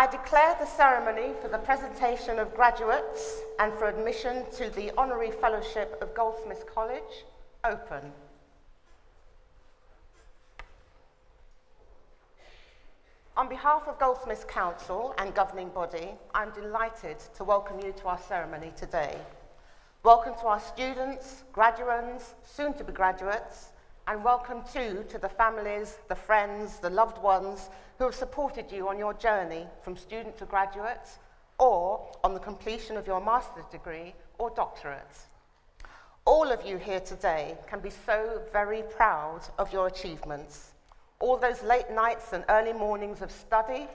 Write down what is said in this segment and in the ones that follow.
I declare the ceremony for the presentation of graduates and for admission to the Honorary Fellowship of Goldsmiths College open. On behalf of Goldsmiths Council and governing body, I'm delighted to welcome you to our ceremony today. Welcome to our students, graduands, soon-to-be graduates, and welcome too to the families, the friends, the loved ones who have supported you on your journey from student to graduate or on the completion of your master's degree or doctorate. All of you here today can be so very proud of your achievements. All those late nights and early mornings of study,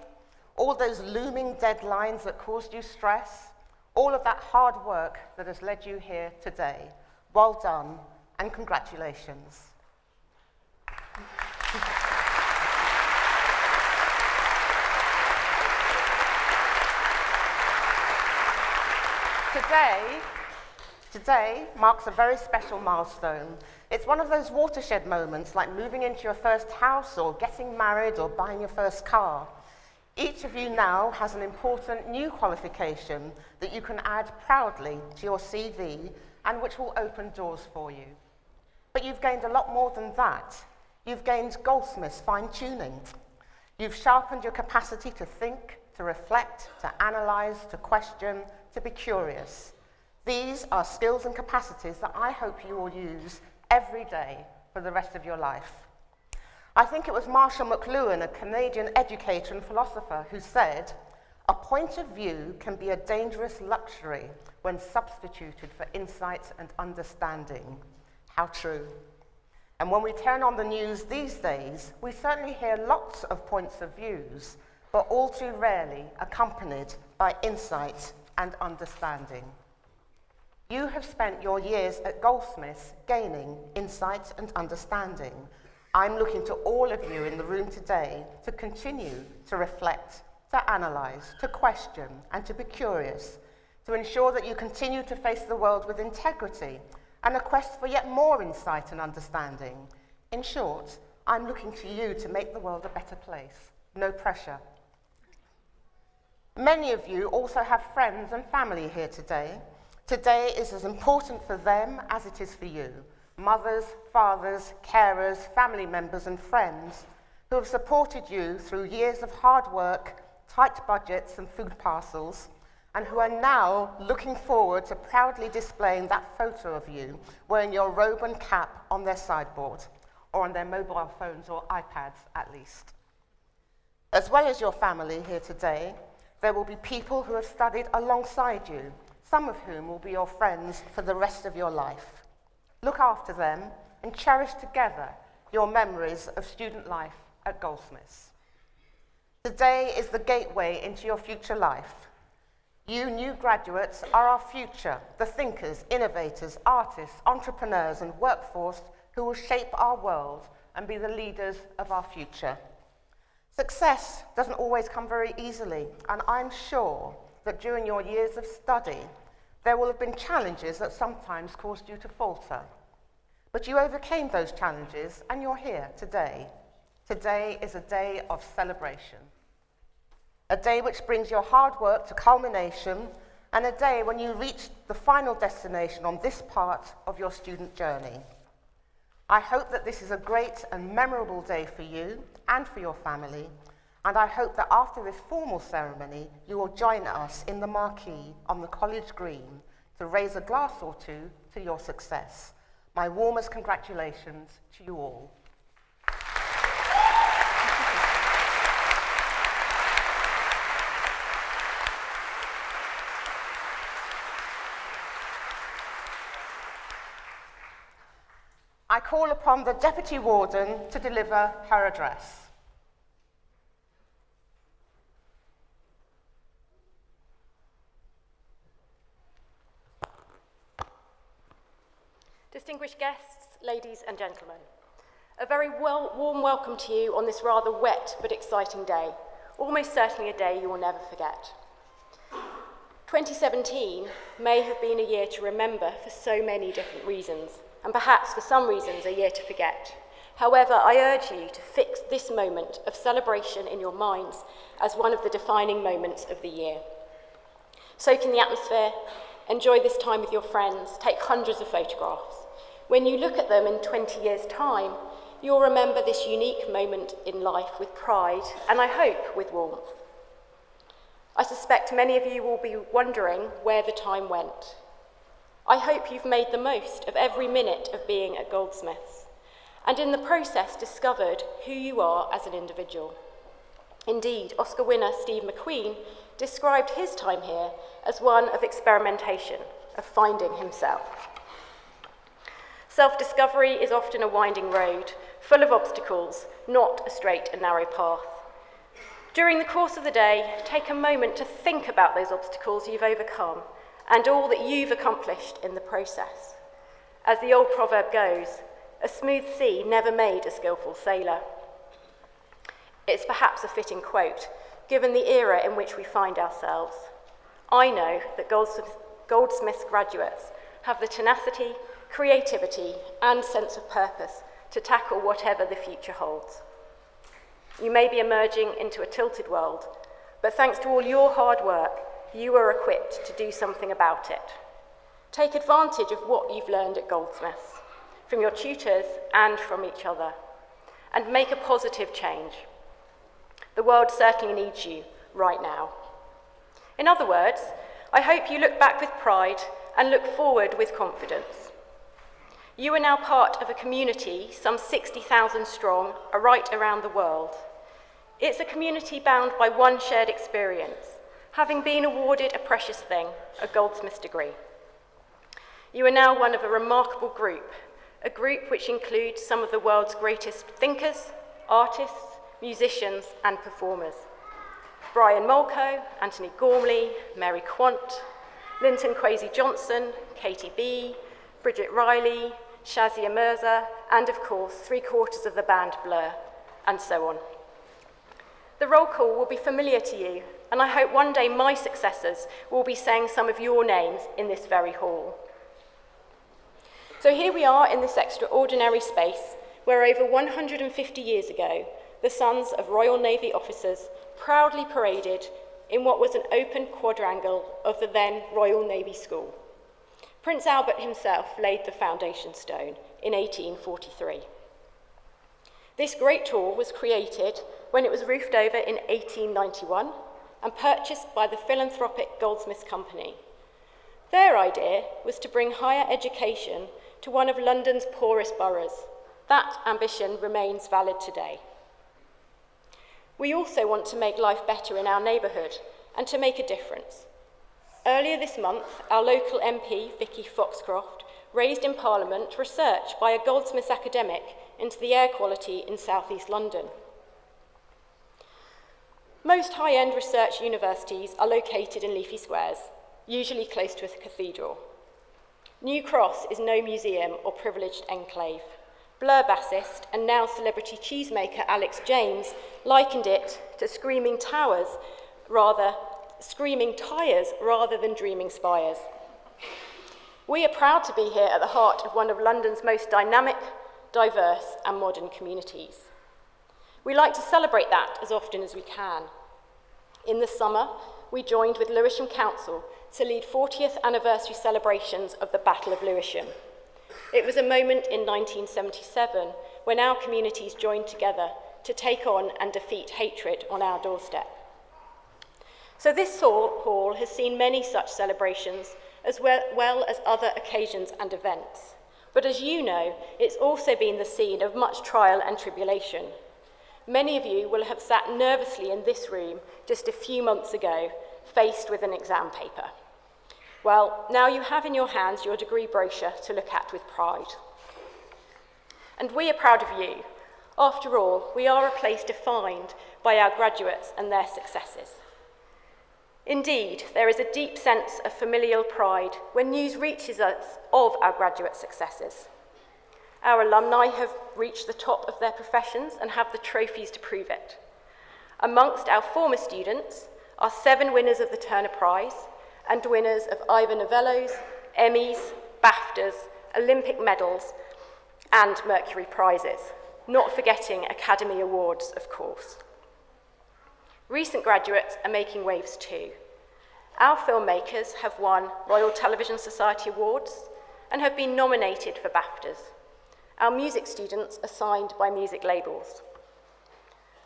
all those looming deadlines that caused you stress, all of that hard work that has led you here today. Well done and congratulations. Today marks a very special milestone. It's one of those watershed moments like moving into your first house or getting married or buying your first car. Each of you now has an important new qualification that you can add proudly to your CV and which will open doors for you. But you've gained a lot more than that. You've gained Goldsmiths fine-tuning. You've sharpened your capacity to think, to reflect, to analyze, to question, to be curious. These are skills and capacities that I hope you will use every day for the rest of your life. I think it was Marshall McLuhan, a Canadian educator and philosopher, who said, "A point of view can be a dangerous luxury when substituted for insight and understanding." How true. And when we turn on the news these days, we certainly hear lots of points of views, but all too rarely accompanied by insight and understanding. You have spent your years at Goldsmiths gaining insight and understanding. I'm looking to all of you in the room today to continue to reflect, to analyze, to question, and to be curious, to ensure that you continue to face the world with integrity and a quest for yet more insight and understanding. In short, I'm looking to you to make the world a better place. No pressure. Many of you also have friends and family here today. Today is as important for them as it is for you. Mothers, fathers, carers, family members and friends who have supported you through years of hard work, tight budgets and food parcels, and who are now looking forward to proudly displaying that photo of you wearing your robe and cap on their sideboard, or on their mobile phones or iPads at least. As well as your family here today, there will be people who have studied alongside you, some of whom will be your friends for the rest of your life. Look after them and cherish together your memories of student life at Goldsmiths. Today is the gateway into your future life. You new graduates are our future, the thinkers, innovators, artists, entrepreneurs and workforce who will shape our world and be the leaders of our future. Success doesn't always come very easily, and I'm sure that during your years of study, there will have been challenges that sometimes caused you to falter. But you overcame those challenges and you're here today. Today is a day of celebration. A day which brings your hard work to culmination, and a day when you reach the final destination on this part of your student journey. I hope that this is a great and memorable day for you and for your family, and I hope that after this formal ceremony, you will join us in the marquee on the college green to raise a glass or two to your success. My warmest congratulations to you all. I call upon the Deputy Warden to deliver her address. Distinguished guests, ladies and gentlemen, a very warm welcome to you on this rather wet but exciting day, almost certainly a day you will never forget. 2017 may have been a year to remember for so many different reasons, and perhaps for some reasons a year to forget. However, I urge you to fix this moment of celebration in your minds as one of the defining moments of the year. Soak in the atmosphere, enjoy this time with your friends, take hundreds of photographs. When you look at them in 20 years' time, you'll remember this unique moment in life with pride, and I hope with warmth. I suspect many of you will be wondering where the time went. I hope you've made the most of every minute of being at Goldsmiths, and in the process discovered who you are as an individual. Indeed, Oscar winner Steve McQueen described his time here as one of experimentation, of finding himself. Self-discovery is often a winding road, full of obstacles, not a straight and narrow path. During the course of the day, take a moment to think about those obstacles you've overcome and all that you've accomplished in the process. As the old proverb goes, a smooth sea never made a skillful sailor. It's perhaps a fitting quote, given the era in which we find ourselves. I know that Goldsmiths graduates have the tenacity, creativity, and sense of purpose to tackle whatever the future holds. You may be emerging into a tilted world, but thanks to all your hard work, you are equipped to do something about it. Take advantage of what you've learned at Goldsmiths, from your tutors and from each other, and make a positive change. The world certainly needs you right now. In other words, I hope you look back with pride and look forward with confidence. You are now part of a community some 60,000 strong right around the world. It's a community bound by one shared experience, having been awarded a precious thing, a Goldsmiths degree. You are now one of a remarkable group, a group which includes some of the world's greatest thinkers, artists, musicians, and performers. Brian Molko, Anthony Gormley, Mary Quant, Linton Kwesi Johnson, Katie B, Bridget Riley, Shazia Mirza, and of course, 3/4 of the band Blur, and so on. The roll call will be familiar to you, and I hope one day my successors will be saying some of your names in this very hall. So here we are in this extraordinary space where over 150 years ago, the sons of Royal Navy officers proudly paraded in what was an open quadrangle of the then Royal Navy School. Prince Albert himself laid the foundation stone in 1843. This great hall was created when it was roofed over in 1891 and purchased by the philanthropic Goldsmiths Company. Their idea was to bring higher education to one of London's poorest boroughs. That ambition remains valid today. We also want to make life better in our neighbourhood and to make a difference. Earlier this month, our local MP, Vicky Foxcroft, raised in Parliament research by a Goldsmiths academic into the air quality in South East London. Most high-end research universities are located in leafy squares, usually close to a cathedral. New Cross is no museum or privileged enclave. Blur bassist and now celebrity cheesemaker Alex James likened it to screaming tires rather than dreaming spires. We are proud to be here at the heart of one of London's most dynamic, diverse and modern communities. We like to celebrate that as often as we can. In the summer, we joined with Lewisham Council to lead 40th anniversary celebrations of the Battle of Lewisham. It was a moment in 1977 when our communities joined together to take on and defeat hatred on our doorstep. So this hall has seen many such celebrations as well as other occasions and events. But as you know, it's also been the scene of much trial and tribulation. Many of you will have sat nervously in this room just a few months ago, faced with an exam paper. Well, now you have in your hands your degree brochure to look at with pride. And we are proud of you. After all, we are a place defined by our graduates and their successes. Indeed, there is a deep sense of familial pride when news reaches us of our graduate successes. Our alumni have reached the top of their professions and have the trophies to prove it. Amongst our former students are 7 winners of the Turner Prize and winners of Ivor Novello's, Emmys, BAFTAs, Olympic medals, and Mercury Prizes. not forgetting Academy Awards, of course. Recent graduates are making waves too. Our filmmakers have won Royal Television Society Awards and have been nominated for BAFTAs. Our music students are signed by music labels.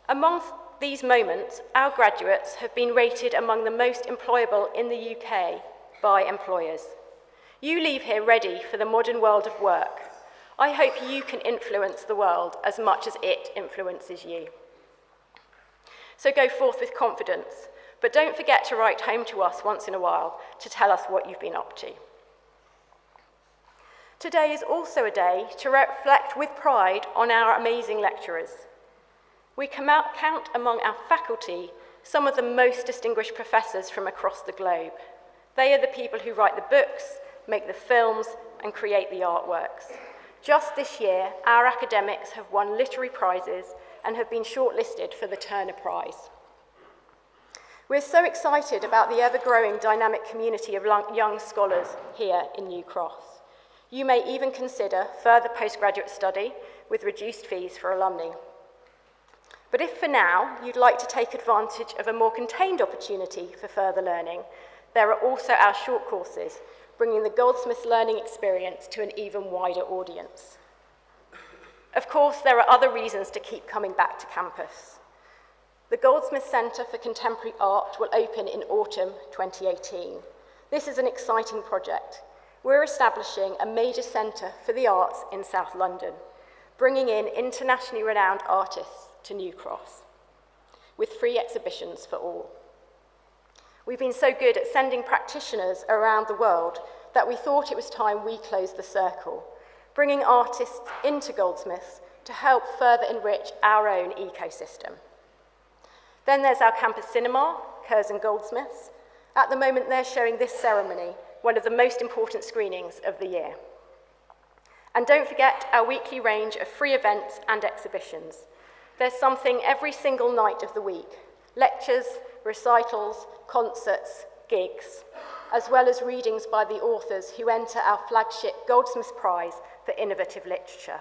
Among these moments, our graduates have been rated among the most employable in the UK by employers. You leave here ready for the modern world of work. I hope you can influence the world as much as it influences you. So go forth with confidence, but don't forget to write home to us once in a while to tell us what you've been up to. Today is also a day to reflect with pride on our amazing lecturers. We count among our faculty some of the most distinguished professors from across the globe. They are the people who write the books, make the films, and create the artworks. Just this year, our academics have won literary prizes and have been shortlisted for the Turner Prize. We're so excited about the ever-growing dynamic community of young scholars here in New Cross. You may even consider further postgraduate study with reduced fees for alumni. But if for now you'd like to take advantage of a more contained opportunity for further learning, there are also our short courses, bringing the Goldsmiths learning experience to an even wider audience. Of course, there are other reasons to keep coming back to campus. The Goldsmiths Centre for Contemporary Art will open in autumn 2018. This is an exciting project. We're establishing a major centre for the arts in South London, bringing in internationally renowned artists to New Cross, with free exhibitions for all. We've been so good at sending practitioners around the world that we thought it was time we closed the circle, bringing artists into Goldsmiths to help further enrich our own ecosystem. Then there's our campus cinema, Curzon Goldsmiths. At the moment, they're showing this ceremony, one of the most important screenings of the year. And don't forget our weekly range of free events and exhibitions. There's something every single night of the week: lectures, recitals, concerts, gigs, as well as readings by the authors who enter our flagship Goldsmiths Prize for Innovative Literature.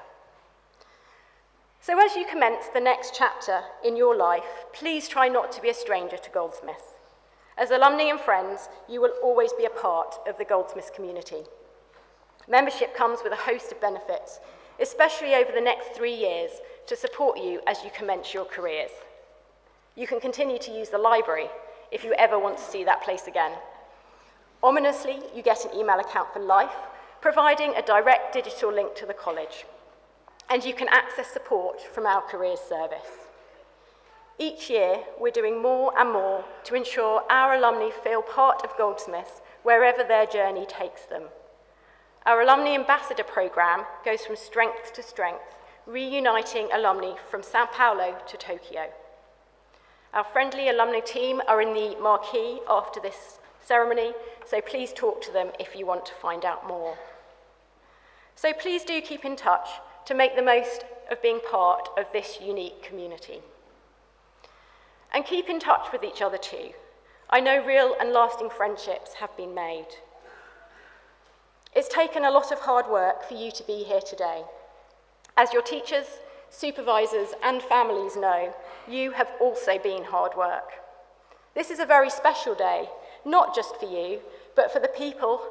So as you commence the next chapter in your life, please try not to be a stranger to Goldsmiths. As alumni and friends, you will always be a part of the Goldsmiths community. Membership comes with a host of benefits, especially over the next 3 years, to support you as you commence your careers. You can continue to use the library if you ever want to see that place again. Ominously, you get an email account for life, providing a direct digital link to the college. And you can access support from our careers service. Each year, we're doing more and more to ensure our alumni feel part of Goldsmiths wherever their journey takes them. Our Alumni Ambassador Programme goes from strength to strength, reuniting alumni from Sao Paulo to Tokyo. Our friendly alumni team are in the marquee after this ceremony, so please talk to them if you want to find out more. So please do keep in touch to make the most of being part of this unique community. And keep in touch with each other too. I know real and lasting friendships have been made. It's taken a lot of hard work for you to be here today. As your teachers, supervisors, and families know, you have also been hard work. This is a very special day, not just for you, but for the people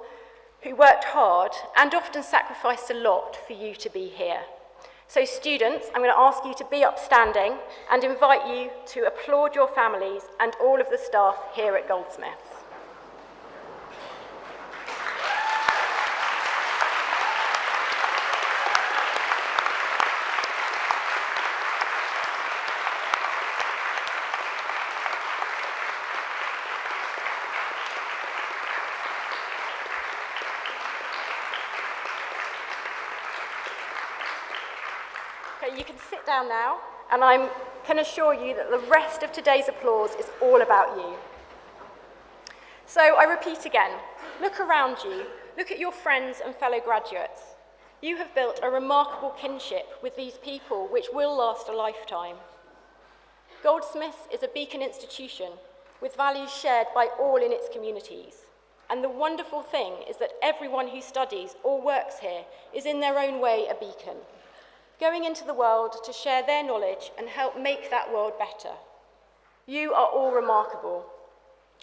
who worked hard and often sacrificed a lot for you to be here. So students, I'm going to ask you to be upstanding and invite you to applaud your families and all of the staff here at Goldsmiths. Okay, you can sit down now, and I can assure you that the rest of today's applause is all about you. So I repeat again, look around you, look at your friends and fellow graduates. You have built a remarkable kinship with these people which will last a lifetime. Goldsmiths is a beacon institution with values shared by all in its communities. And the wonderful thing is that everyone who studies or works here is in their own way a beacon. going into the world to share their knowledge and help make that world better. You are all remarkable.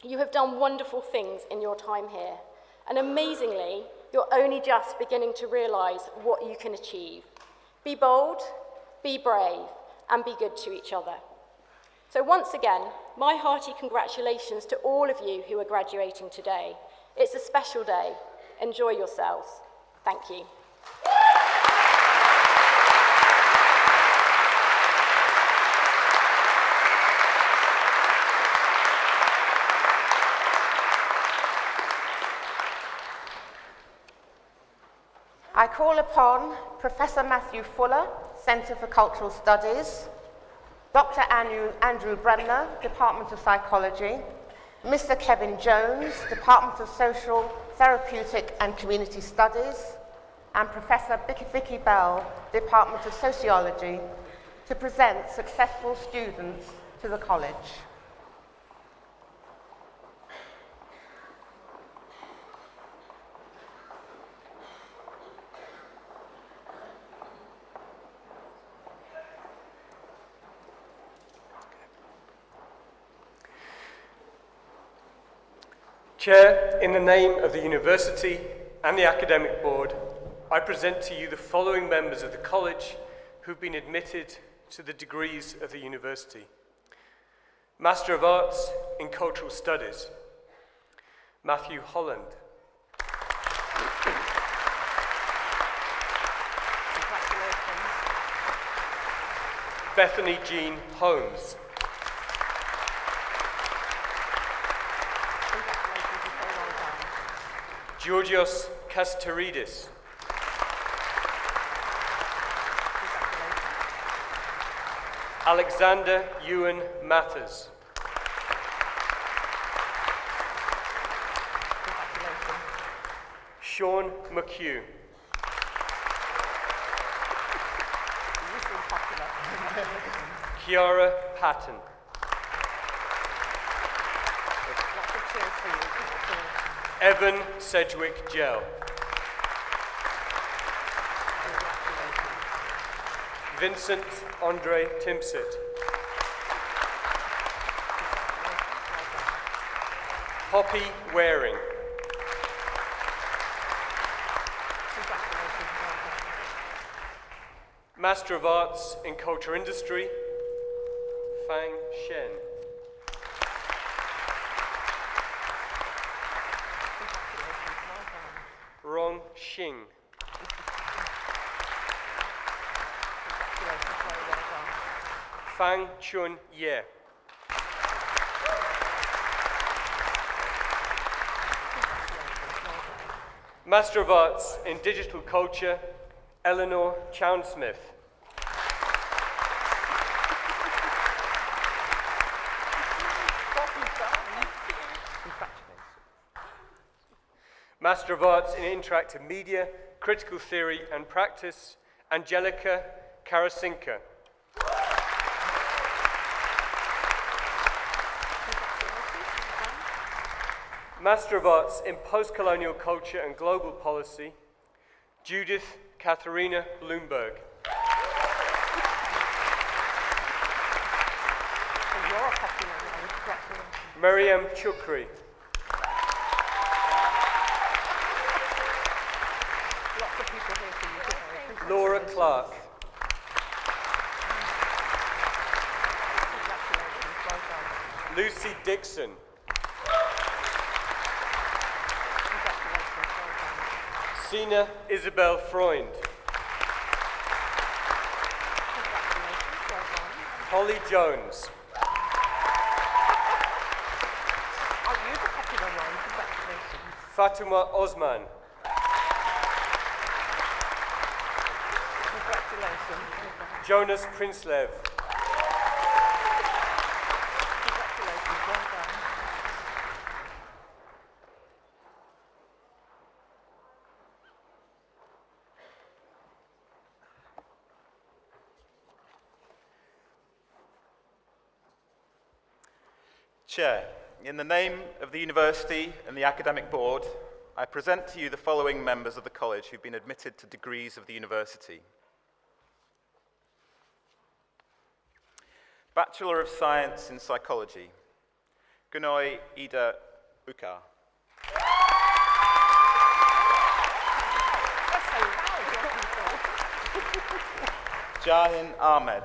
You have done wonderful things in your time here, and amazingly, you're only just beginning to realise what you can achieve. Be bold, be brave, and be good to each other. So once again, my hearty congratulations to all of you who are graduating today. It's a special day. Enjoy yourselves. Thank you. I call upon Professor Matthew Fuller, Centre for Cultural Studies, Dr. Andrew Bremner, Department of Psychology, Mr. Kevin Jones, Department of Social, Therapeutic and Community Studies, and Professor Vicky Bell, Department of Sociology, to present successful students to the college. Chair, in the name of the University and the Academic Board, I present to you the following members of the College who've been admitted to the degrees of the University. Master of Arts in Cultural Studies, Matthew Holland. Bethany Jean Holmes. Georgios Kasteridis. Alexander Ewan Mathers. Sean McHugh. Kiara Patton. Evan Sedgwick Gell. Vincent Andre Timsit. Poppy Waring. Master of Arts in Culture Industry, Fang Shen. Rong Xing. Fang Chun Ye. Master of Arts in Digital Culture, Eleanor Chownsmith. Master of Arts in Interactive Media, Critical Theory and Practice, Angelica Karasinka. Master of Arts in Post-Colonial Culture and Global Policy, Judith Katharina Bloomberg. Miriam Chukri. Laura Clark. Lucy Dixon. Sina Isabel Freund. Holly Jones. Fatuma Osman. Jonas Prinslev. Chair, in the name of the University and the Academic Board, I present to you the following members of the College who've been admitted to degrees of the University. Bachelor of Science in Psychology, Gunoi Ida Uka. Jahin Ahmed.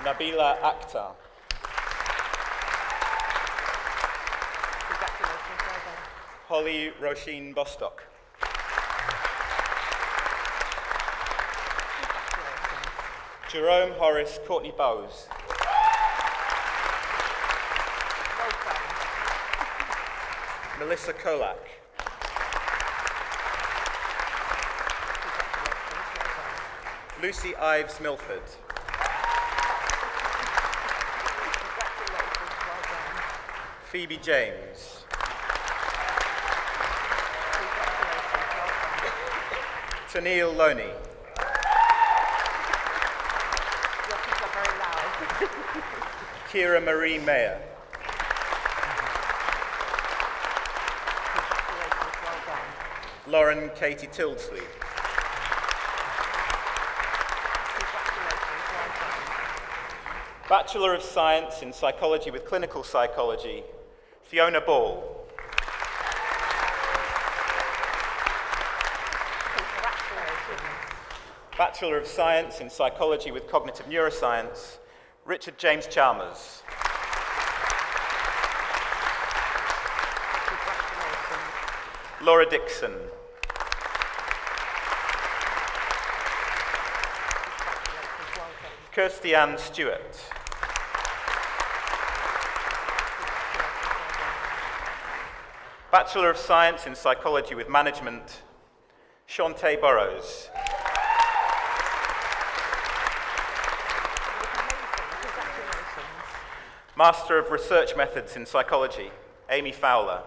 Nabila Akhtar. Holly Roisin Bostock. Jerome Horace Courtney Bowes. Melissa Kolak. Lucy Ives Milford. Phoebe James. Tanil Loney. Kira Marie Mayer. Lauren Katie Tildesley. Bachelor of Science in Psychology with Clinical Psychology, Fiona Ball. Bachelor of Science in Psychology with Cognitive Neuroscience, Richard James Chalmers. Laura Dixon. Kirsty Ann Stewart. Bachelor of Science in Psychology with Management, Shantae Burrows. Master of Research Methods in Psychology, Amy Fowler.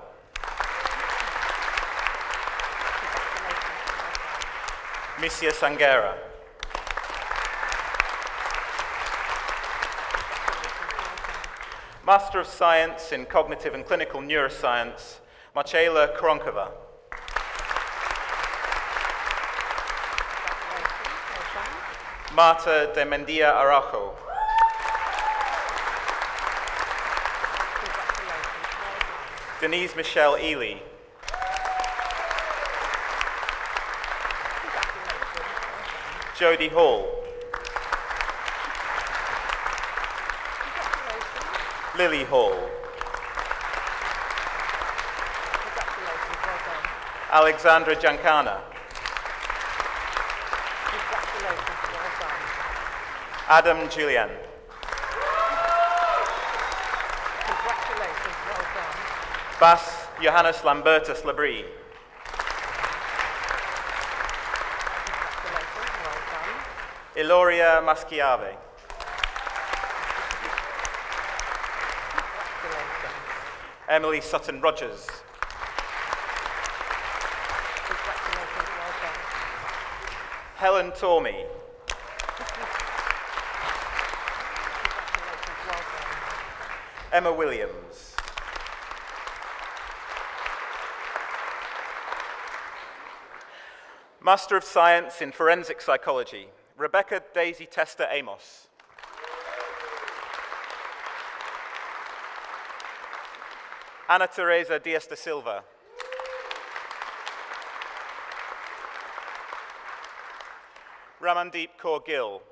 Missia Sangera. Master of Science in Cognitive and Clinical Neuroscience, Marcela Kronkova. Marta de Mendia Araujo. Denise Michelle Ely. Jodie Hall. Lily Hall. Alexandra Giancana. Adam Julian. Bas Johannes Lambertus Labrie. Iloria Maschiave. Emily Sutton Rogers. Helen Tormey. Emma Williams. Master of Science in Forensic Psychology, Rebecca Daisy Tester Amos. Ana Teresa Diaz da Silva. Ramandeep Kaur Gill.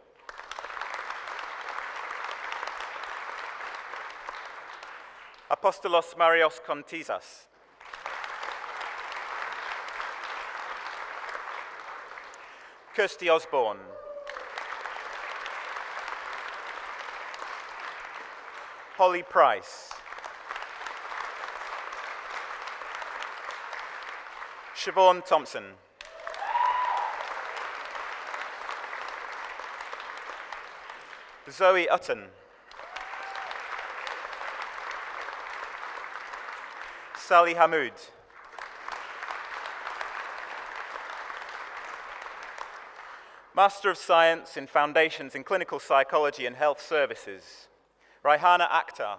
Apostolos Marios Kontizas. Kirsty Osborne. Holly Price. Siobhan Thompson. Zoe Utton. Sally Hamoud. Master of Science in Foundations in Clinical Psychology and Health Services, Raihana Akhtar.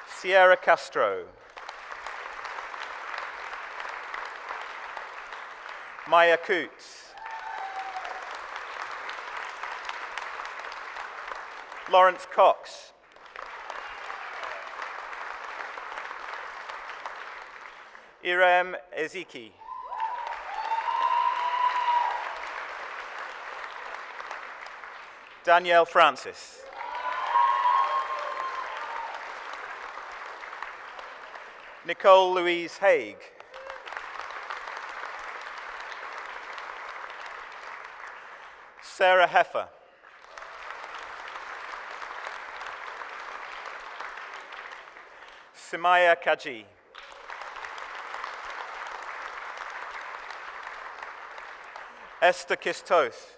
Sierra Castro. Maya Coots. Lawrence Cox. Irem Ezeki. Danielle Francis. Nicole Louise Haig. Sarah Heffer. Simaya Kaji. Esther Kistoth.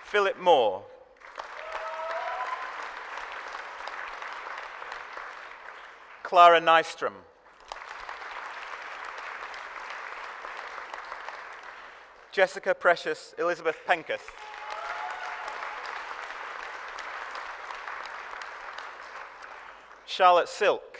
Philip Moore. Clara Nystrom. Jessica Precious Elizabeth Penketh. Charlotte Silk.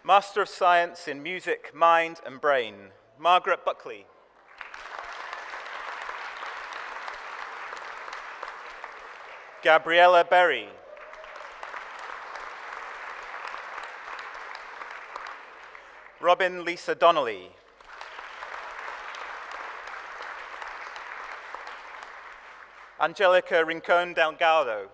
Master of Science in Music, Mind and Brain, Margaret Buckley. Gabriella Berry. Robin Lisa Donnelly. Angelica Rincon Delgado.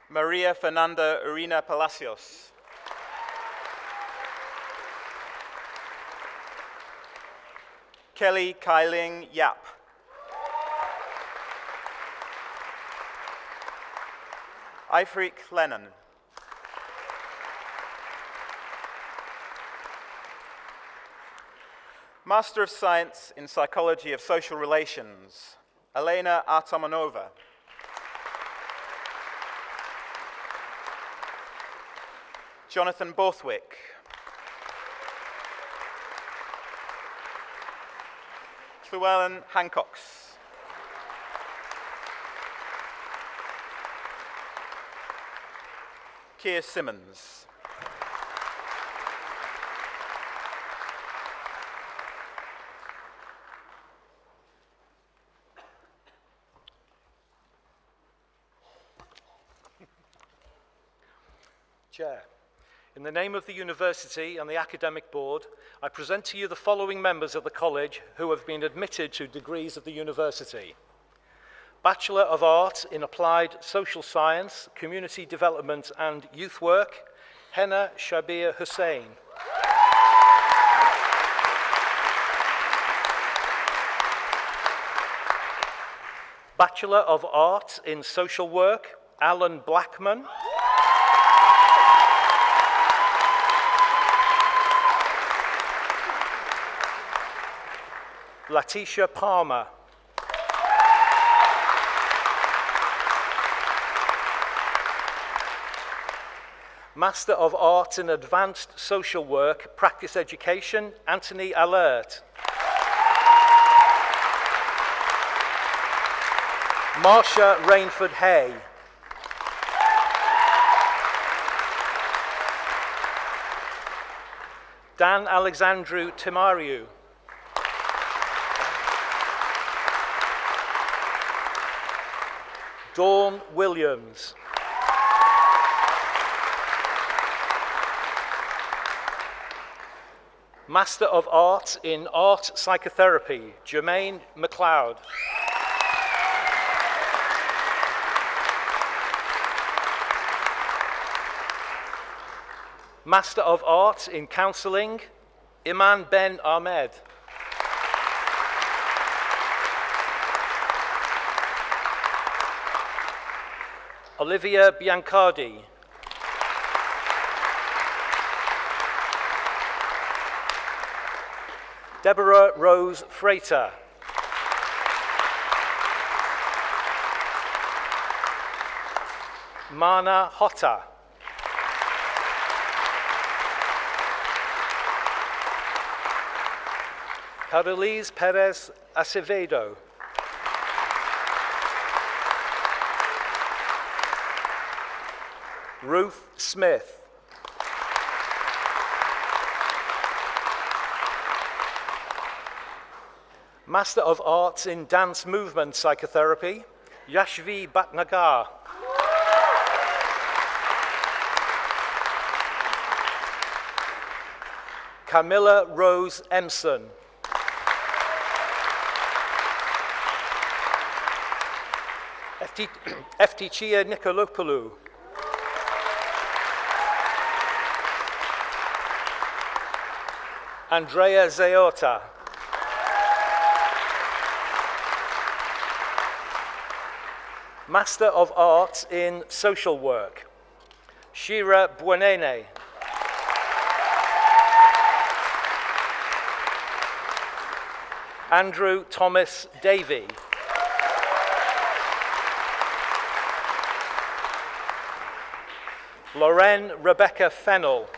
Maria Fernanda Urina Palacios. Kelly Kailing Yap. Ifrik Lennon. Master of Science in Psychology of Social Relations, Elena Artamanova. Jonathan Borthwick. Llewellyn Hancocks. Keir Simmons. Chair, in the name of the University and the Academic Board, I present to you the following members of the College who have been admitted to degrees of the University. Bachelor of Art in Applied Social Science, Community Development and Youth Work, Henna Shabir Hussain. Bachelor of Art in Social Work, Alan Blackman. Latisha Palmer. Master of Arts in Advanced Social Work, Practice Education, Anthony Alert. Marsha Rainford Hay. Dan Alexandru Timariu. Dawn Williams. Master of Arts in Art Psychotherapy, Jermaine MacLeod. Master of Arts in Counselling, Iman Ben Ahmed. Olivia Biancardi. Deborah Rose Freighter. Mana Hotta. Carolise Perez Acevedo. Ruth Smith. Master of Arts in Dance Movement Psychotherapy, Yashvi Bhatnagar. Camilla Rose Emson. Eftichia Nikolopoulou. Andrea Zeota. Master of Arts in Social Work, Shira Buenene. Andrew Thomas Davey. Lorraine Rebecca Fennell.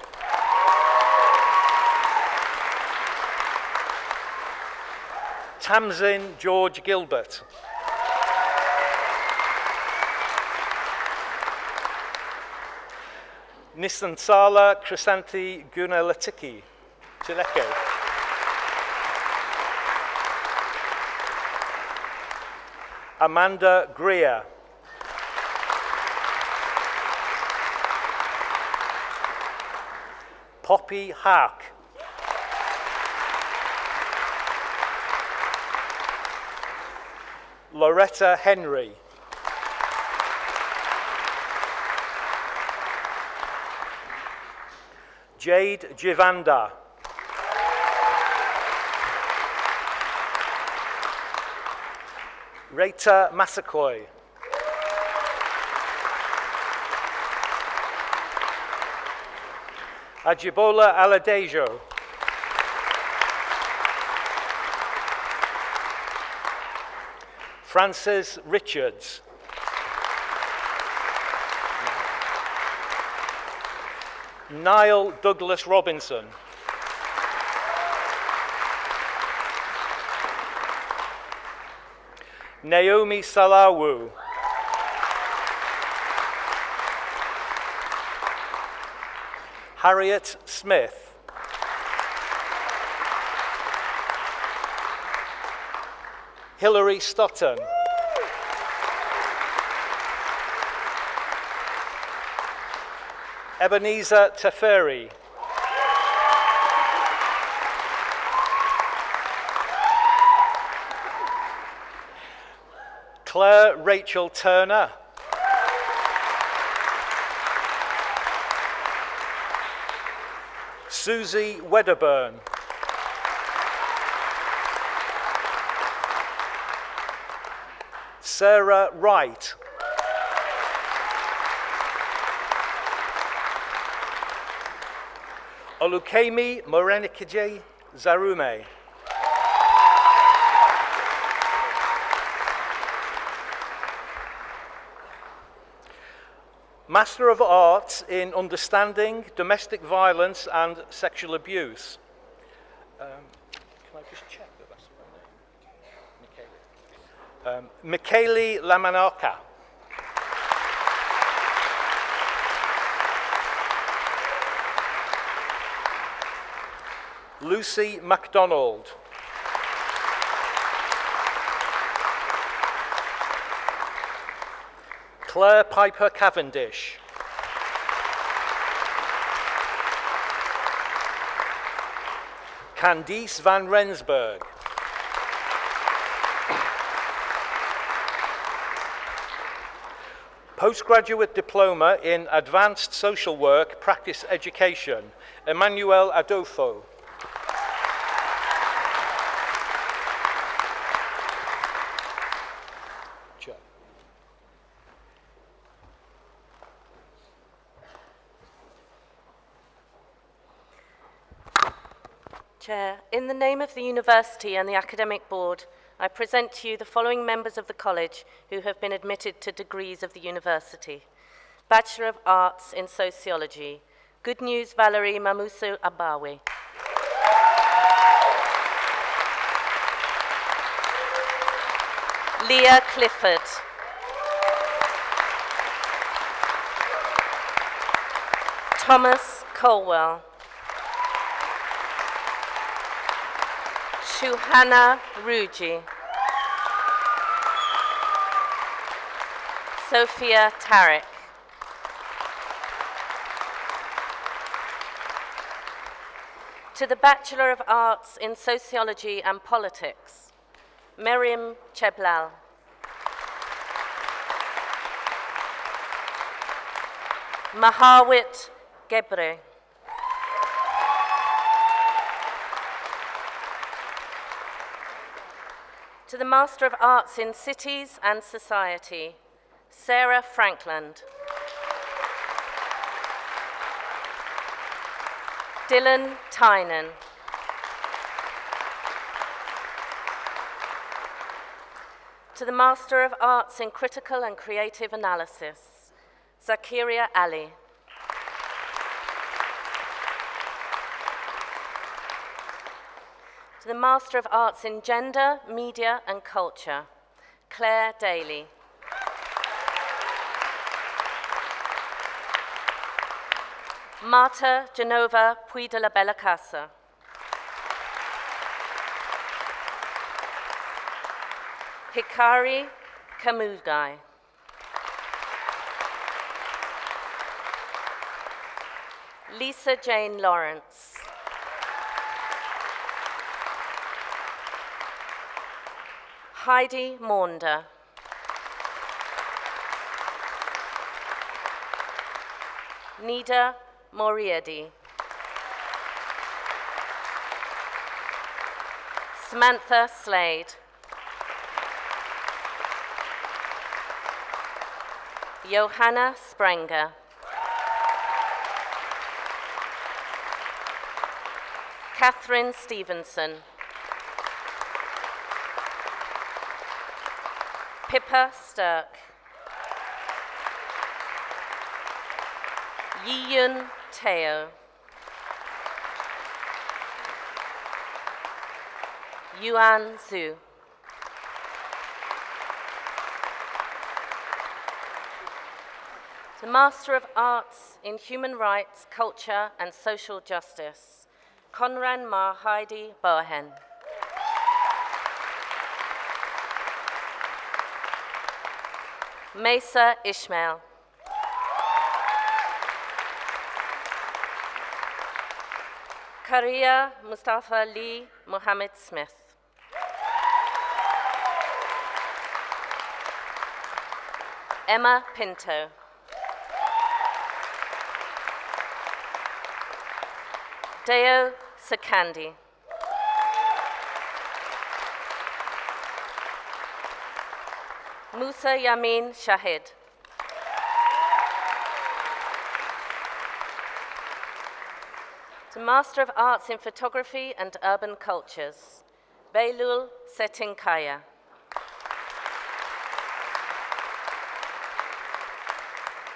Tamsin George Gilbert. Nisansala Krisanthi Gunalatiki. Chileke. Amanda Greer. Poppy Hack. Loretta Henry. Jade Jivanda. Rita Massakoy. Ajibola Aladejo. Francis Richards. Niall Douglas Robinson. Naomi Salawu. Harriet Smith. Hilary Stotton. Ebenezer Teferi. Claire Rachel Turner. Susie Wedderburn. Sarah Wright. Olukemi Morenikije Zarume. Master of Arts in Understanding Domestic Violence and Sexual Abuse. Can I just check that that's the right name? Michele Lamanaka. Lucy MacDonald. Claire Piper Cavendish. Candice van Rensburg. Postgraduate Diploma in Advanced Social Work Practice Education, Emmanuel Adolfo. Chair, in the name of the University and the Academic Board, I present to you the following members of the College who have been admitted to degrees of the University. Bachelor of Arts in Sociology, Good News Valerie Mamusu Abawi. Leah Clifford. Thomas Colwell. Shuhana Ruji. Sophia Tarek. To the Bachelor of Arts in Sociology and Politics, Miriam Cheblal. Mahawit Gebre. To the Master of Arts in Cities and Society, Sarah Frankland. Dylan Tynan. To the Master of Arts in Critical and Creative Analysis, Zakaria Ali. To the Master of Arts in Gender, Media and Culture, Claire Daly. Marta Genova Puy de la Bella Casa. Hikari Kamugai. Lisa Jane Lawrence. Heidi Maunder. Nida Moriedi. Samantha Slade. Johanna Sprenger. Catherine Stevenson. Pippa Stirk. Yiyun Teo. Yuan Zhu. The Master of Arts in Human Rights, Culture and Social Justice, Conran Mar Heidi Bohen. Mesa Ishmael. Karia Mustafa Lee Mohammed Smith. Emma Pinto. Deo Sakandi. Musa Yamin Shahid. The Master of Arts in Photography and Urban Cultures, Beilul Setinkaya.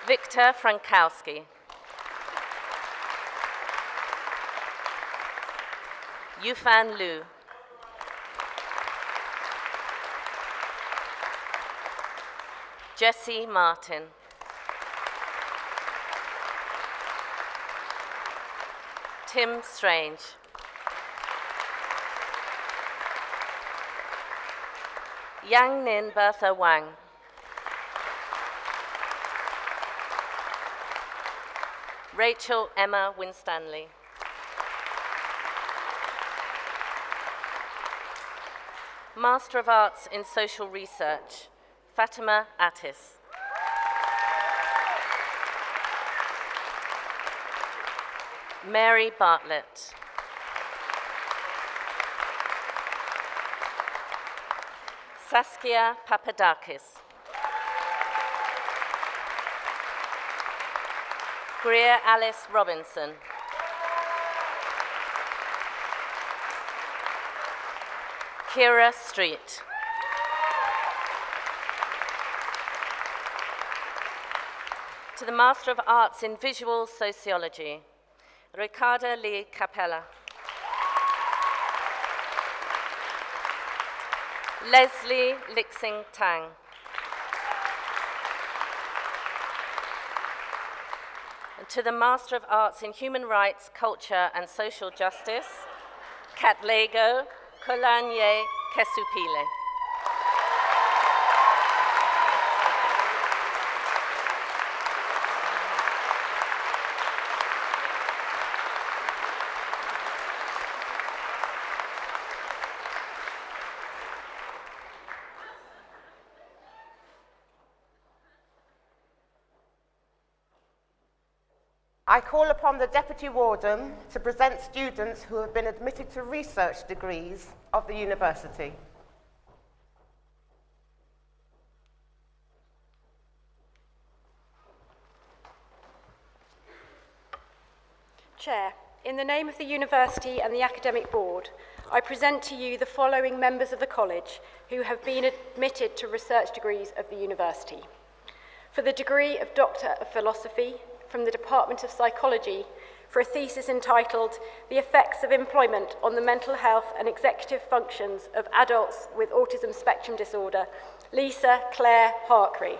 Victor Frankowski. Yufan Liu. Jesse Martin. Tim Strange. Yang Nin Bertha Wang. Rachel Emma Winstanley. Master of Arts in Social Research, Fatima Atis. Mary Bartlett. Saskia Papadakis. Greer Alice Robinson. Kira Street. To the Master of Arts in Visual Sociology, Ricarda Lee Capella. Leslie Lixing Tang. And to the Master of Arts in Human Rights, Culture and Social Justice, Katlego Kolanye Kesupile. I call upon the Deputy Warden to present students who have been admitted to research degrees of the university. Chair, in the name of the University and the Academic Board, I present to you the following members of the College who have been admitted to research degrees of the University. For the degree of Doctor of Philosophy, from the Department of Psychology, for a thesis entitled The Effects of Employment on the Mental Health and Executive Functions of Adults with Autism Spectrum Disorder, Lisa Claire Harkry.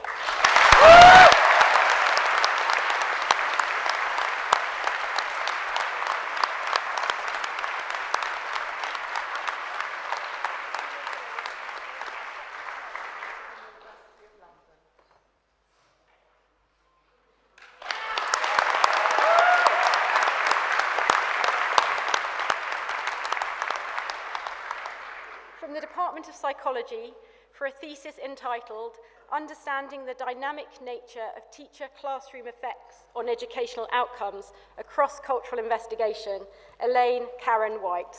From the Department of Psychology, for a thesis entitled Understanding the Dynamic Nature of Teacher Classroom Effects on Educational Outcomes, a Cross-Cultural Investigation, Elaine Karen White.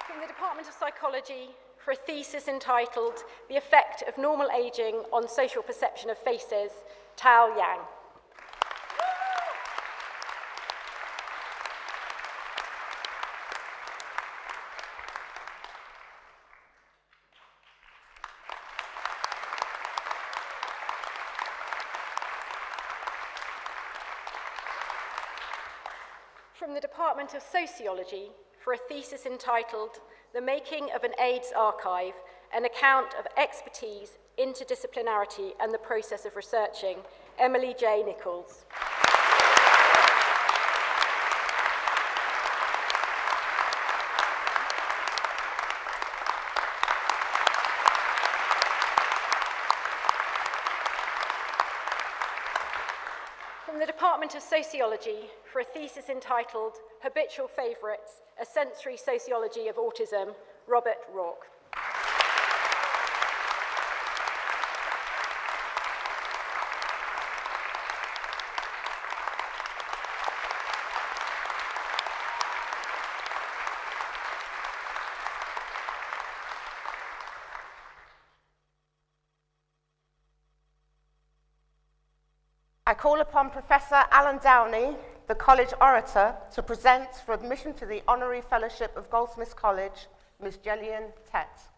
From the Department of Psychology, for a thesis entitled The Effect of Normal Aging on Social Perception of Faces, Tao Yang. From the Department of Sociology, for a thesis entitled The Making of an AIDS Archive, an account of expertise, interdisciplinarity and the process of researching, Emily J. Nichols. From the Department of Sociology, for a thesis entitled Habitual Favourites, a Sensory Sociology of Autism, Robert Rourke. I call upon Professor Alan Downey, the College Orator, to present for admission to the Honorary Fellowship of Goldsmiths College, Ms. Gillian Tett.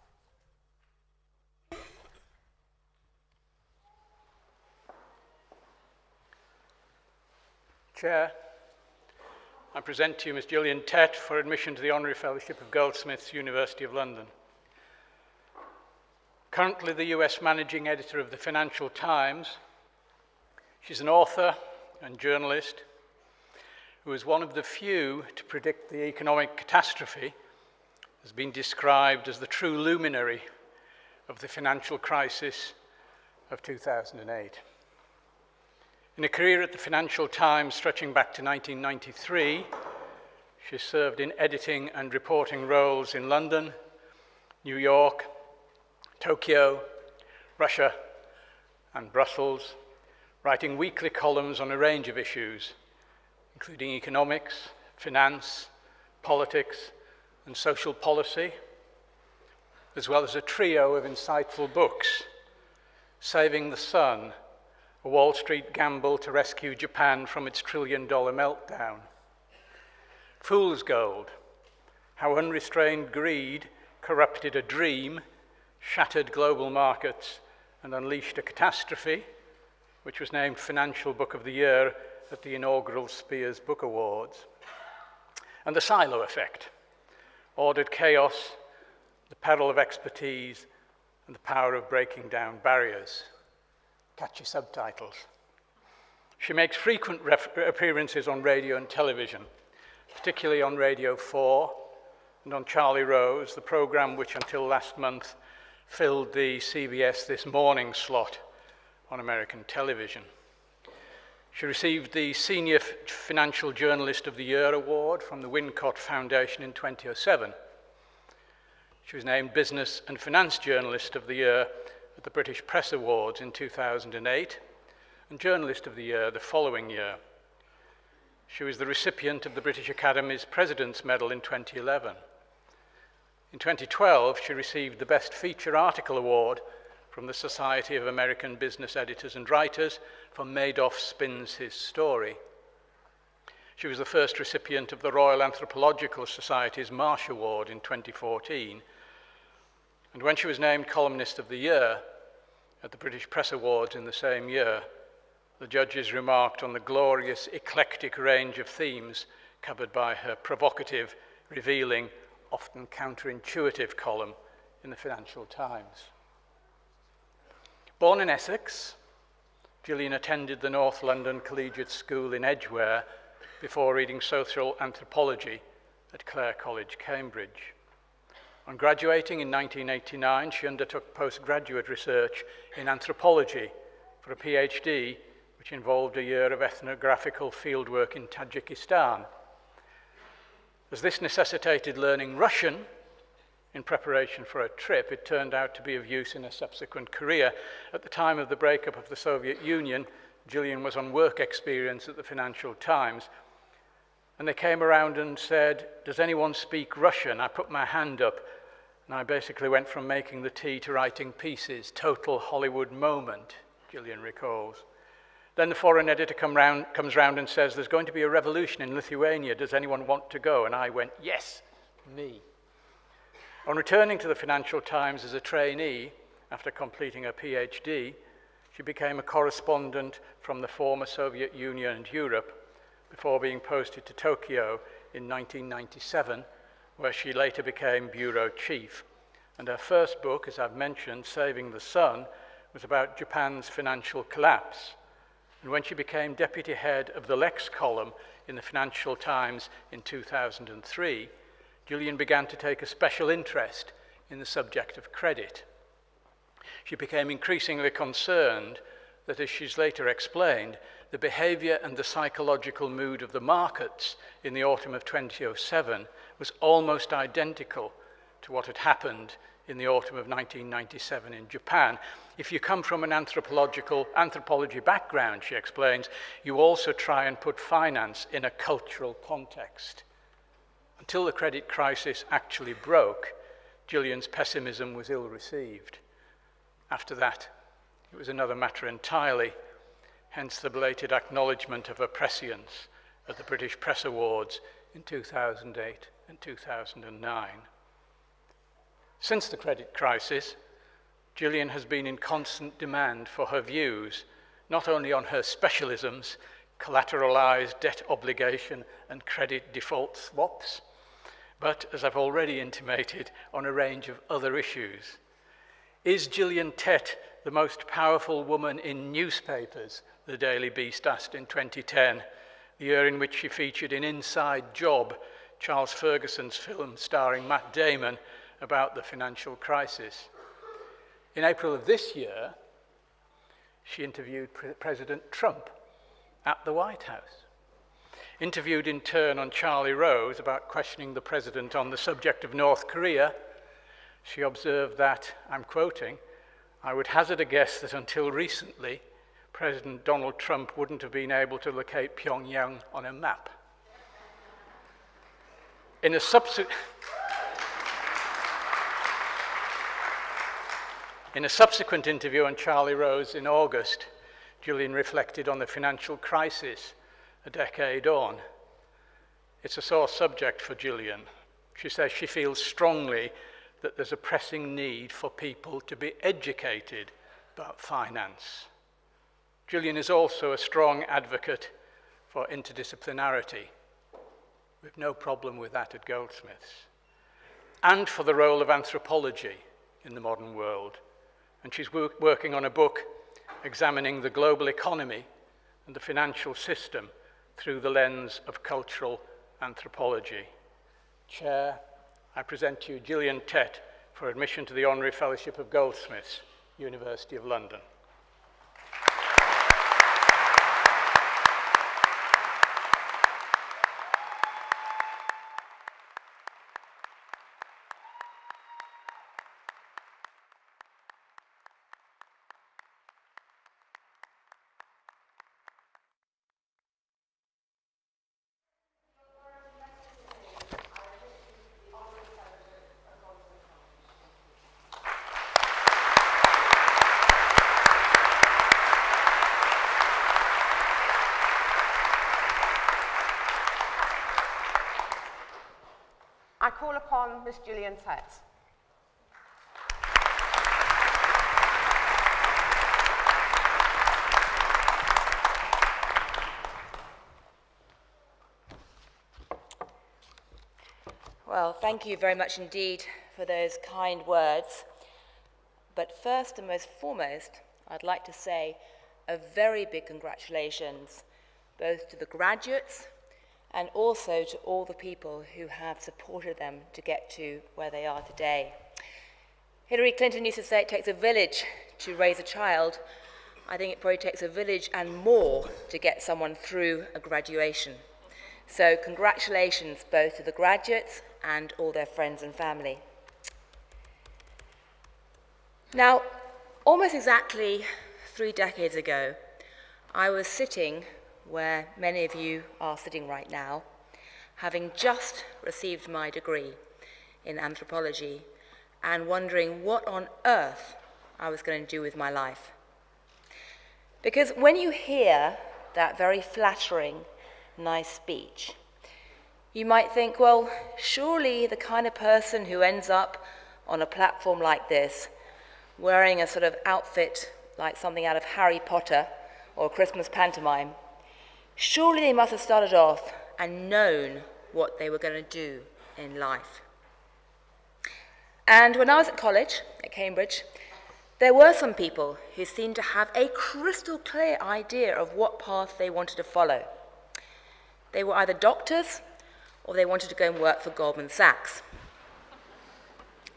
Chair, I present to you Ms. Gillian Tett for admission to the Honorary Fellowship of Goldsmiths, University of London. Currently the US Managing Editor of the Financial Times, she's an author and journalist who is one of the few to predict the economic catastrophe, has been described as the true luminary of the financial crisis of 2008. In a career at the Financial Times stretching back to 1993, she served in editing and reporting roles in London, New York, Tokyo, Russia, and Brussels, writing weekly columns on a range of issues, including economics, finance, politics, and social policy, as well as a trio of insightful books, Saving the Sun, a Wall Street gamble to rescue Japan from its trillion-dollar meltdown, Fool's Gold, how unrestrained greed corrupted a dream, shattered global markets, and unleashed a catastrophe, which was named Financial Book of the Year at the inaugural Spears Book Awards. And the silo effect, ordered chaos, the peril of expertise, and the power of breaking down barriers. Catchy subtitles. She makes frequent appearances on radio and television, particularly on Radio 4 and on Charlie Rose, the program which until last month filled the CBS This Morning slot on American television. She received the Senior Financial Journalist of the Year award from the Wincott Foundation in 2007. She was named Business and Finance Journalist of the Year at the British Press Awards in 2008 and Journalist of the Year the following year. She was the recipient of the British Academy's President's Medal in 2011. In 2012, she received the Best Feature Article Award from the Society of American Business Editors and Writers for Madoff Spins His Story. She was the first recipient of the Royal Anthropological Society's Marsh Award in 2014. And when she was named Columnist of the Year at the British Press Awards in the same year, the judges remarked on the glorious, eclectic range of themes covered by her provocative, revealing, often counterintuitive column in the Financial Times. Born in Essex, Gillian attended the North London Collegiate School in Edgware before reading social anthropology at Clare College, Cambridge. On graduating in 1989, she undertook postgraduate research in anthropology for a PhD, which involved a year of ethnographical fieldwork in Tajikistan. As this necessitated learning Russian in preparation for a trip, it turned out to be of use in a subsequent career. At the time of the breakup of the Soviet Union, Gillian was on work experience at the Financial Times, and they came around and said, "Does anyone speak Russian?" I put my hand up, and I basically went from making the tea to writing pieces. Total Hollywood moment, Gillian recalls. Then the foreign editor comes round and says, "There's going to be a revolution in Lithuania. Does anyone want to go?" And I went, "Yes, me." On returning to the Financial Times as a trainee, after completing her PhD, she became a correspondent from the former Soviet Union and Europe before being posted to Tokyo in 1997, where she later became bureau chief. And her first book, as I've mentioned, Saving the Sun, was about Japan's financial collapse. And when she became deputy head of the Lex column in the Financial Times in 2003, Gillian began to take a special interest in the subject of credit. She became increasingly concerned that, as she's later explained, the behavior and the psychological mood of the markets in the autumn of 2007 was almost identical to what had happened in the autumn of 1997 in Japan. If you come from an anthropology background, she explains, you also try and put finance in a cultural context. Until the credit crisis actually broke, Gillian's pessimism was ill-received. After that, it was another matter entirely, hence the belated acknowledgement of her prescience at the British Press Awards in 2008 and 2009. Since the credit crisis, Gillian has been in constant demand for her views, not only on her specialisms, collateralized debt obligation and credit default swaps, but, as I've already intimated, on a range of other issues. Is Gillian Tett the most powerful woman in newspapers? The Daily Beast asked in 2010, the year in which she featured in Inside Job, Charles Ferguson's film starring Matt Damon about the financial crisis. In April of this year, she interviewed President Trump at the White House. Interviewed in turn on Charlie Rose about questioning the president on the subject of North Korea, she observed that, I'm quoting, "I would hazard a guess that until recently, President Donald Trump wouldn't have been able to locate Pyongyang on a map." In a subsequent interview on Charlie Rose in August, Gillian reflected on the financial crisis a decade on. It's a sore subject for Gillian. She says she feels strongly that there's a pressing need for people to be educated about finance. Gillian is also a strong advocate for interdisciplinarity. We have no problem with that at Goldsmiths. And for the role of anthropology in the modern world. And she's working on a book examining the global economy and the financial system through the lens of cultural anthropology. Chair, I present to you Gillian Tett for admission to the Honorary Fellowship of Goldsmiths, University of London. I call upon Miss Gillian Tett. Well, thank you very much indeed for those kind words. But first and most foremost, I'd like to say a very big congratulations both to the graduates and also to all the people who have supported them to get to where they are today. Hillary Clinton used to say it takes a village to raise a child. I think it probably takes a village and more to get someone through a graduation. So congratulations both to the graduates and all their friends and family. Now, almost exactly 3 decades ago, I was sitting where many of you are sitting right now, having just received my degree in anthropology and wondering what on earth I was going to do with my life. Because when you hear that very flattering, nice speech, you might think, well, surely the kind of person who ends up on a platform like this, wearing a sort of outfit like something out of Harry Potter or a Christmas pantomime, surely they must have started off and known what they were going to do in life. And when I was at college, at Cambridge, there were some people who seemed to have a crystal clear idea of what path they wanted to follow. They were either doctors or they wanted to go and work for Goldman Sachs.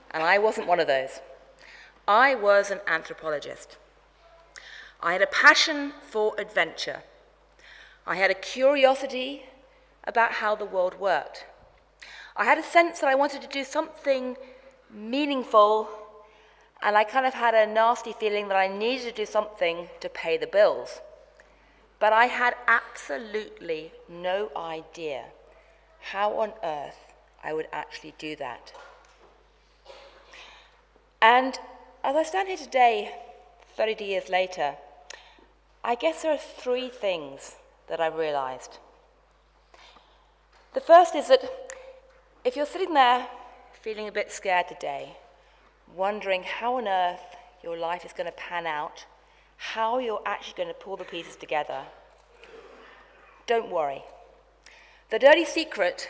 And I wasn't one of those. I was an anthropologist. I had a passion for adventure. I had a curiosity about how the world worked. I had a sense that I wanted to do something meaningful, and I kind of had a nasty feeling that I needed to do something to pay the bills. But I had absolutely no idea how on earth I would actually do that. And as I stand here today, 30 years later, I guess there are 3 things that I realized. The first is that if you're sitting there feeling a bit scared today, wondering how on earth your life is going to pan out, how you're actually going to pull the pieces together, don't worry. The dirty secret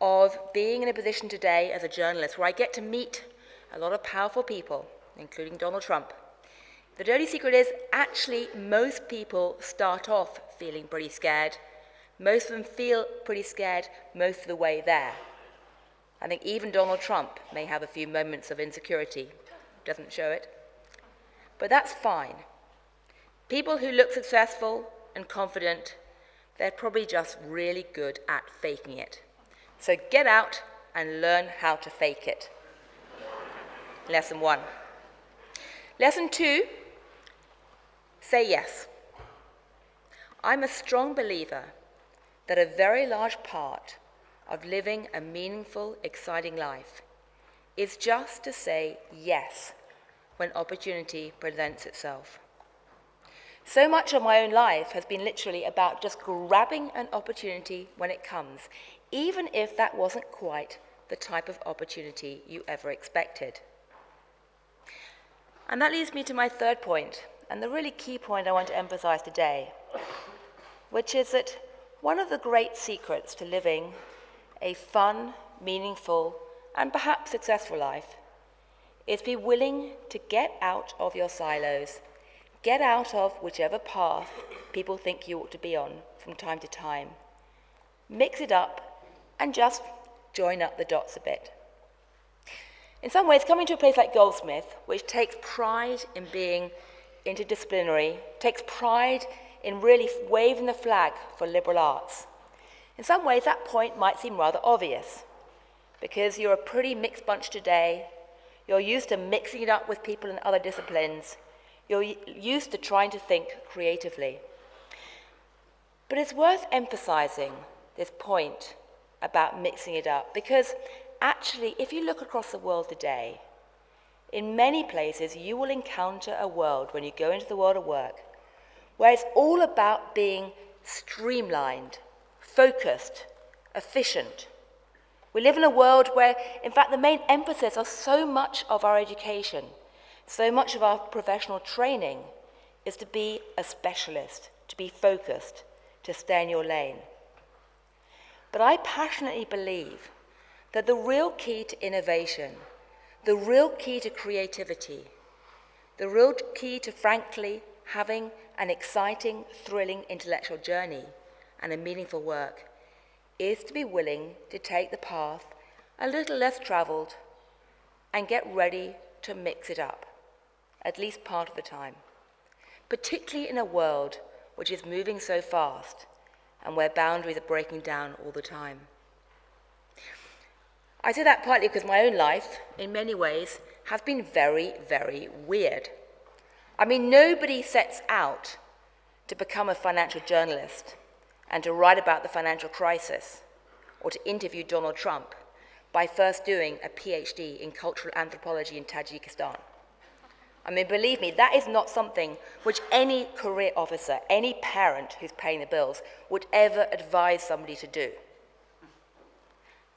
of being in a position today as a journalist where I get to meet a lot of powerful people, including Donald Trump, the dirty secret is actually most people start off feeling pretty scared. Most of them feel pretty scared most of the way there. I think even Donald Trump may have a few moments of insecurity. Doesn't show it. But that's fine. People who look successful and confident, they're probably just really good at faking it. So get out and learn how to fake it. Lesson 1. Lesson 2, say yes. I'm a strong believer that a very large part of living a meaningful, exciting life is just to say yes when opportunity presents itself. So much of my own life has been literally about just grabbing an opportunity when it comes, even if that wasn't quite the type of opportunity you ever expected. And that leads me to my third point, and the really key point I want to emphasize today, which is that one of the great secrets to living a fun, meaningful, and perhaps successful life is be willing to get out of your silos, get out of whichever path people think you ought to be on from time to time. Mix it up and just join up the dots a bit. In some ways, coming to a place like Goldsmiths, which takes pride in being interdisciplinary, takes pride in really waving the flag for liberal arts, in some ways that point might seem rather obvious, because you're a pretty mixed bunch today, you're used to mixing it up with people in other disciplines, you're used to trying to think creatively. But it's worth emphasizing this point about mixing it up, because actually, if you look across the world today, in many places you will encounter a world when you go into the world of work where it's all about being streamlined, focused, efficient. We live in a world where, in fact, the main emphasis of so much of our education, so much of our professional training is to be a specialist, to be focused, to stay in your lane. But I passionately believe that the real key to innovation, the real key to creativity, the real key to, frankly, having an exciting, thrilling intellectual journey and a meaningful work is to be willing to take the path a little less traveled and get ready to mix it up, at least part of the time, particularly in a world which is moving so fast and where boundaries are breaking down all the time. I say that partly because my own life, in many ways, has been very, very weird. I mean, nobody sets out to become a financial journalist and to write about the financial crisis or to interview Donald Trump by first doing a PhD in cultural anthropology in Tajikistan. I mean, believe me, that is not something which any career officer, any parent who's paying the bills would ever advise somebody to do.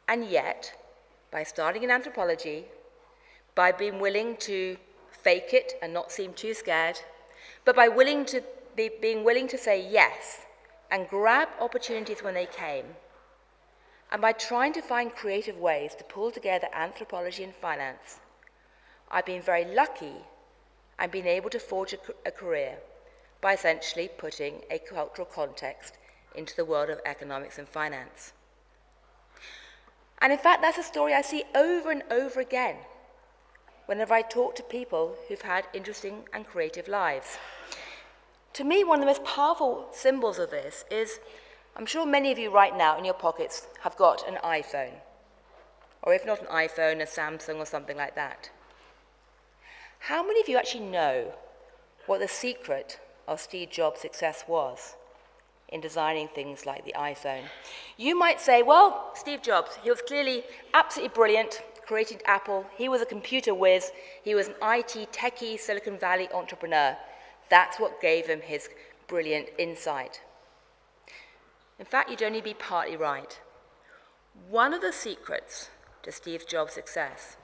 And yet, by starting in anthropology, by being willing to fake it and not seem too scared, but by being willing to say yes and grab opportunities when they came, and by trying to find creative ways to pull together anthropology and finance, I've been very lucky and been able to forge a career by essentially putting a cultural context into the world of economics and finance. And in fact, that's a story I see over and over again whenever I talk to people who've had interesting and creative lives. To me, one of the most powerful symbols of this is, I'm sure many of you right now in your pockets have got an iPhone, or if not an iPhone, a Samsung or something like that. How many of you actually know what the secret of Steve Jobs' success was in designing things like the iPhone? You might say, well, Steve Jobs, he was clearly absolutely brilliant, created Apple, he was a computer whiz, he was an IT techie Silicon Valley entrepreneur. That's what gave him his brilliant insight. In fact, you'd only be partly right. One of the secrets to Steve Jobs' success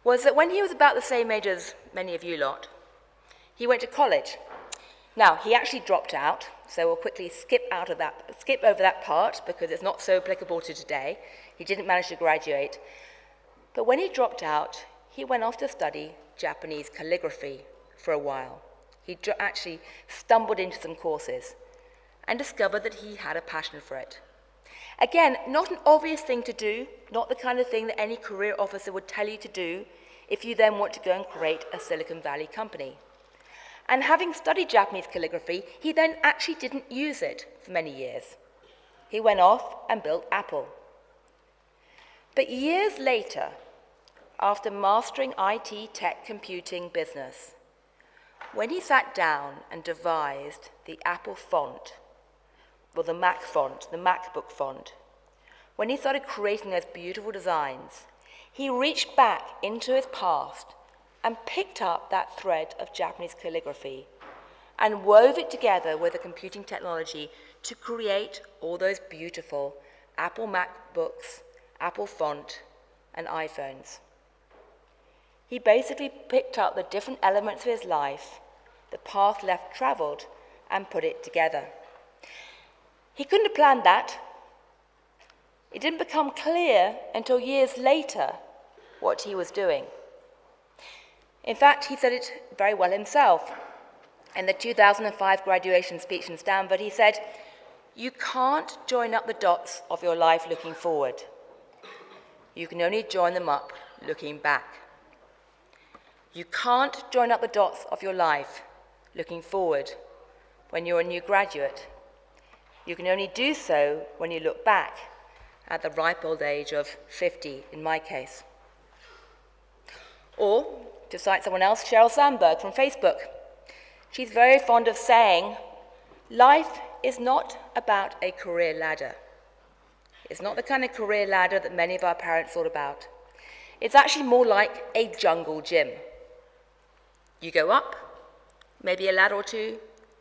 was that when he was about the same age as many of you lot, he went to college. Now, he actually dropped out, so we'll quickly skip over that part because it's not so applicable to today. He didn't manage to graduate. But when he dropped out, he went off to study Japanese calligraphy for a while. He actually stumbled into some courses and discovered that he had a passion for it. Again, not an obvious thing to do, not the kind of thing that any career officer would tell you to do if you then want to go and create a Silicon Valley company. And having studied Japanese calligraphy, he then actually didn't use it for many years. He went off and built Apple. But years later, after mastering IT tech computing business, when he sat down and devised the Apple font, or the Mac font, the MacBook font, when he started creating those beautiful designs, he reached back into his past and picked up that thread of Japanese calligraphy and wove it together with the computing technology to create all those beautiful Apple MacBooks, Apple font, and iPhones. He basically picked up the different elements of his life, the path left traveled, and put it together. He couldn't have planned that. It didn't become clear until years later what he was doing. In fact, he said it very well himself. In the 2005 graduation speech in Stanford, he said, "You can't join up the dots of your life looking forward. You can only join them up looking back. You can't join up the dots of your life looking forward when you're a new graduate. You can only do so when you look back at the ripe old age of 50 in my case." Or, to cite someone else, Sheryl Sandberg from Facebook. She's very fond of saying, life is not about a career ladder. It's not the kind of career ladder that many of our parents thought about. It's actually more like a jungle gym. You go up, maybe a ladder or two,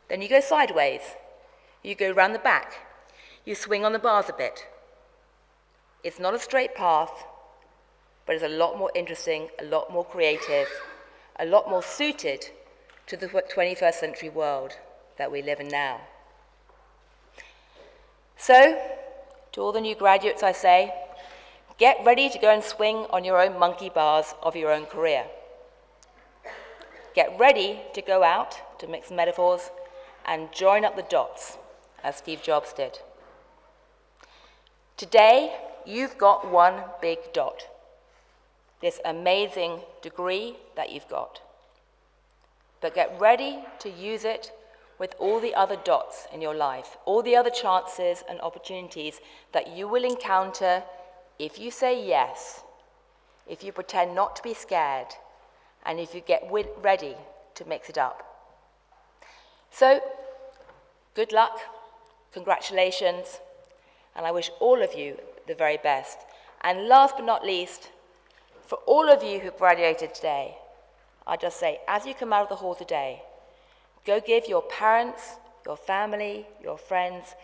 then you go sideways. You go round the back. You swing on the bars a bit. It's not a straight path, but it's a lot more interesting, a lot more creative, a lot more suited to the 21st century world that we live in now. So, to all the new graduates I say, get ready to go and swing on your own monkey bars of your own career. Get ready to go out, to mix metaphors, and join up the dots, as Steve Jobs did. Today, you've got one big dot, this amazing degree that you've got. But get ready to use it with all the other dots in your life, all the other chances and opportunities that you will encounter if you say yes, if you pretend not to be scared, and if you get ready to mix it up. So, good luck, congratulations, and I wish all of you the very best. And last but not least, for all of you who graduated today, I just say, as you come out of the hall today, go give your parents, your family, your friends,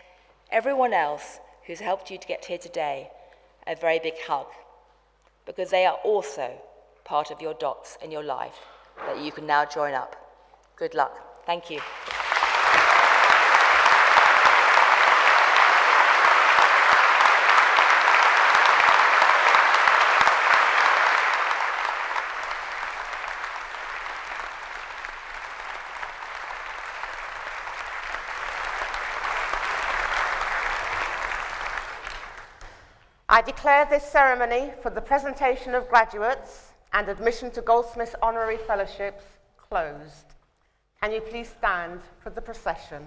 everyone else who's helped you to get here today a very big hug, because they are also part of your dots in your life that you can now join up. Good luck. Thank you. I declare this ceremony for the presentation of graduates and admission to Goldsmiths honorary fellowships closed. Can you please stand for the procession?